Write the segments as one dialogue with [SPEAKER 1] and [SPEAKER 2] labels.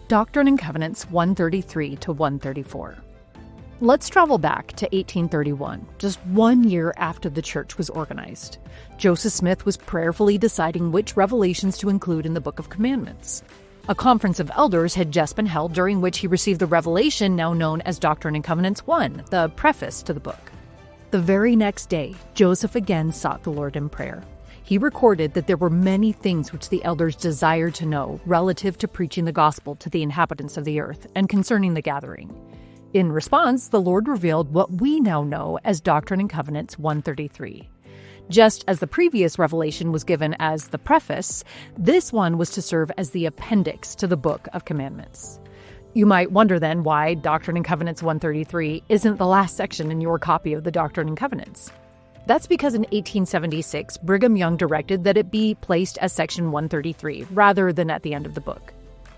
[SPEAKER 1] Doctrine and Covenants 133 to 134. Let's travel back to 1831, just 1 year after the church was organized. Joseph Smith was prayerfully deciding which revelations to include in the Book of Commandments. A conference of elders had just been held during which he received the revelation now known as Doctrine and Covenants 1, the preface to the book. The very next day, Joseph again sought the Lord in prayer. He recorded that there were many things which the elders desired to know relative to preaching the gospel to the inhabitants of the earth and concerning the gathering. In response, the Lord revealed what we now know as Doctrine and Covenants 133. Just as the previous revelation was given as the preface, this one was to serve as the appendix to the Book of Commandments. You might wonder then why Doctrine and Covenants 133 isn't the last section in your copy of the Doctrine and Covenants. That's because in 1876, Brigham Young directed that it be placed as section 133 rather than at the end of the book.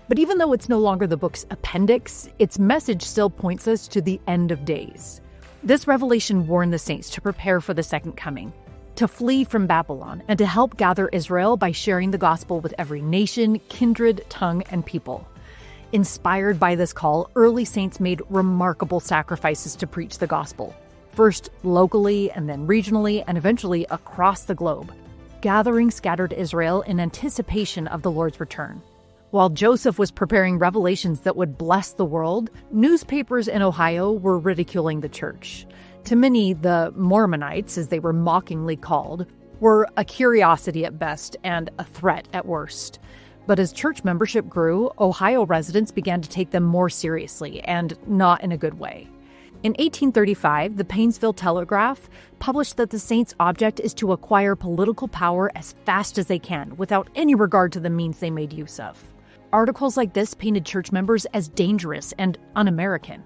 [SPEAKER 1] But even though it's no longer the book's appendix, its message still points us to the end of days. This revelation warned the saints to prepare for the second coming, to flee from Babylon, and to help gather Israel by sharing the gospel with every nation, kindred, tongue, and people. Inspired by this call, early saints made remarkable sacrifices to preach the gospel, first locally and then regionally and eventually across the globe, gathering scattered Israel in anticipation of the Lord's return. While Joseph was preparing revelations that would bless the world, newspapers in Ohio were ridiculing the church. To many, the Mormonites, as they were mockingly called, were a curiosity at best and a threat at worst. But as church membership grew, Ohio residents began to take them more seriously, and not in a good way. In 1835, the Painesville Telegraph published that the saints' object is to acquire political power as fast as they can, without any regard to the means they made use of. Articles like this painted church members as dangerous and un-American.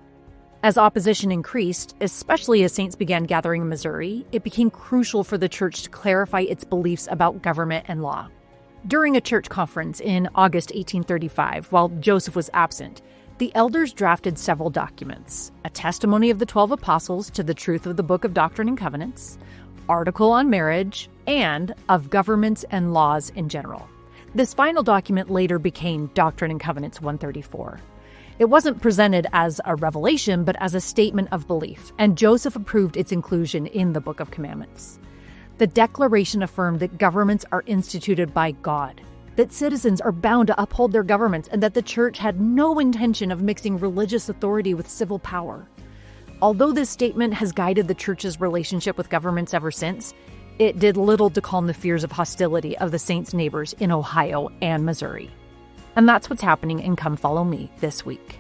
[SPEAKER 1] As opposition increased, especially as saints began gathering in Missouri, it became crucial for the church to clarify its beliefs about government and law. During a church conference in August 1835, while Joseph was absent, the elders drafted several documents: a testimony of the 12 apostles to the truth of the Book of Doctrine and Covenants, article on marriage, and of governments and laws in general. This final document later became Doctrine and Covenants 134. It wasn't presented as a revelation, but as a statement of belief, and Joseph approved its inclusion in the Book of Commandments. The declaration affirmed that governments are instituted by God, that citizens are bound to uphold their governments, and that the church had no intention of mixing religious authority with civil power. Although this statement has guided the church's relationship with governments ever since, it did little to calm the fears of hostility of the saints' neighbors in Ohio and Missouri. And that's what's happening in Come Follow Me this week.